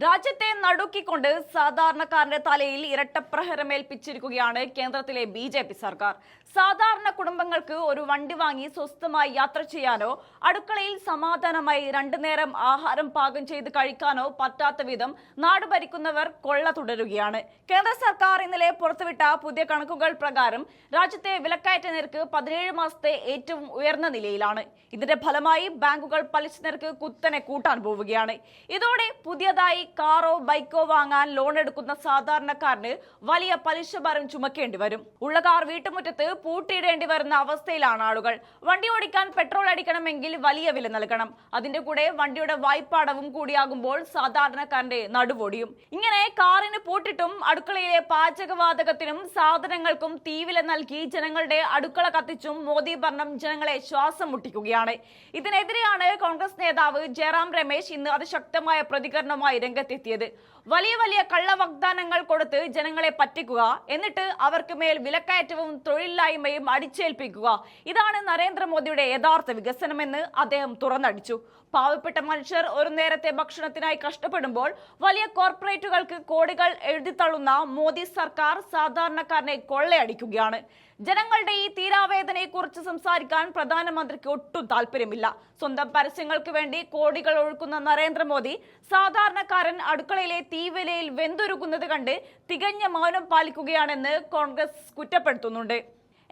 രാജ്യത്തെ നടുക്കിക്കൊണ്ട് സാധാരണക്കാരന്റെ തലയിൽ ഇരട്ടപ്രഹരമേൽപ്പിച്ചിരിക്കുകയാണ് കേന്ദ്രത്തിലെ ബി.ജെ.പി. സർക്കാർ. സാധാരണ കുടുംബങ്ങൾക്ക് ഒരു വണ്ടി വാങ്ങി സ്വസ്ഥമായി യാത്ര ചെയ്യാനോ അടുക്കളയിൽ സമാധാനമായി രണ്ടു നേരം ആഹാരം പാകം ചെയ്ത് കഴിക്കാനോ പറ്റാത്ത വിധം നാട് ഭരിക്കുന്നവർ കൊള്ള തുടരുകയാണ്. കേന്ദ്ര സർക്കാർ ഇന്നലെ പുറത്തുവിട്ട പുതിയ കണക്കുകൾ പ്രകാരം രാജ്യത്തെ വിലക്കയറ്റ നിരക്ക് 17 മാസത്തെ ഏറ്റവും ഉയർന്ന നിലയിലാണ്. ഇതിന്റെ ഫലമായി ബാങ്കുകൾ പലിശ നിരക്ക് കുത്തനെ കൂട്ടാൻ പോവുകയാണ്. ഇതോടെ പുതിയതായി കാറോ ബൈക്കോ വാങ്ങാൻ ലോൺ എടുക്കുന്ന സാധാരണക്കാരന് വലിയ പലിശ ഭാരം ചുമക്കേണ്ടി വരും. ഉള്ള കാർ വീട്ടുമുറ്റത്ത് പൂട്ടിയിടേണ്ടി വരുന്ന അവസ്ഥയിലാണ് ആളുകൾ. വണ്ടി ഓടിക്കാൻ പെട്രോൾ അടിക്കണമെങ്കിൽ വലിയ വില നൽകണം. അതിന്റെ കൂടെ വണ്ടിയുടെ വായ്പാടവും കൂടിയാകുമ്പോൾ സാധാരണക്കാരന്റെ നടുവൊടിയും. ഇങ്ങനെ കാറിന് പൂട്ടിട്ടും അടുക്കളയിലെ പാചകവാതകത്തിനും സാധനങ്ങൾക്കും തീവില നൽകി ജനങ്ങളുടെ അടുക്കള കത്തിച്ചും മോദി ഭരണം ജനങ്ങളെ ശ്വാസം മുട്ടിക്കുകയാണ്. ഇതിനെതിരെയാണ് കോൺഗ്രസ് നേതാവ് ജയറാം രമേശ് ഇന്ന് അതിശക്തമായ പ്രതികരണവുമായി രംഗത്തെത്തിയത്. വലിയ വലിയ കള്ളവാഗ്ദാനങ്ങൾ കൊടുത്ത് ജനങ്ങളെ പറ്റിക്കുക, എന്നിട്ട് അവർക്ക് മേൽ വിലക്കയറ്റവും തൊഴിലില്ലായ്മയും അടിച്ചേൽപ്പിക്കുക, ഇതാണ് നരേന്ദ്രമോദിയുടെ യഥാർത്ഥ വികസനമെന്ന് അദ്ദേഹം തുറന്നടിച്ചു. പാവപ്പെട്ട മനുഷ്യർ ഒരു നേരത്തെ ഭക്ഷണത്തിനായി കഷ്ടപ്പെടുമ്പോൾ വലിയ കോർപ്പറേറ്റുകൾക്ക് കോടികൾ എഴുതിത്തള്ളുന്ന മോദി സർക്കാർ സാധാരണക്കാരനെ കൊള്ളയടിക്കുകയാണ്. ജനങ്ങളുടെ ഈ തീരാവേദനയെ കുറിച്ച് സംസാരിക്കാൻ പ്രധാനമന്ത്രിക്ക് ഒട്ടും താല്പര്യമില്ല. സ്വന്തം പരസ്യങ്ങൾക്ക് വേണ്ടി കോടികൾ ഒഴുക്കുന്ന നരേന്ദ്രമോദി സാധാരണക്കാരൻ അടുക്കളയിലെ തീവിലയിൽ വെന്തുരുകുന്നത് കണ്ട് തികഞ്ഞ മൗനം പാലിക്കുകയാണെന്ന് കോൺഗ്രസ് കുറ്റപ്പെടുത്തുന്നുണ്ട്.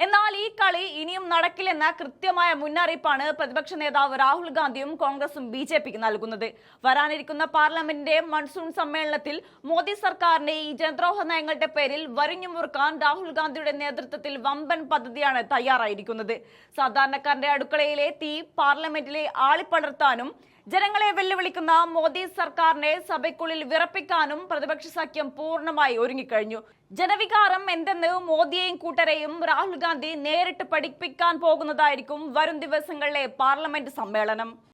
എന്നാൽ ഈ കളി ഇനിയും നടക്കില്ലെന്ന കൃത്യമായ മുന്നറിയിപ്പാണ് പ്രതിപക്ഷ നേതാവ് രാഹുൽ ഗാന്ധിയും കോൺഗ്രസും ബി.ജെ.പിക്ക് നൽകുന്നത്. വരാനിരിക്കുന്ന പാർലമെന്റിന്റെ മൺസൂൺ സമ്മേളനത്തിൽ മോദി സർക്കാരിന്റെ ഈ ജനദ്രോഹ നയങ്ങളുടെ പേരിൽ വരിഞ്ഞു മുറുക്കാൻ രാഹുൽ ഗാന്ധിയുടെ നേതൃത്വത്തിൽ വമ്പൻ പദ്ധതിയാണ് തയ്യാറായിരിക്കുന്നത്. സാധാരണക്കാരന്റെ അടുക്കളയിലെ തീ പാർലമെന്റിലെ ആളിപ്പടർത്താനും ജനങ്ങളെ വെല്ലുവിളിക്കുന്ന മോദി സർക്കാരിനെ സഭയ്ക്കുള്ളിൽ വിറപ്പിക്കാനും പ്രതിപക്ഷ സഖ്യം പൂർണ്ണമായി ഒരുങ്ങിക്കഴിഞ്ഞു. ജനവികാരം എന്തെന്ന് മോദിയെയും കൂട്ടരെയും രാഹുൽ ഗാന്ധി നേരിട്ട് പഠിപ്പിക്കാൻ പോകുന്നതായിരിക്കും വരും ദിവസങ്ങളിലെ പാർലമെന്റ് സമ്മേളനം.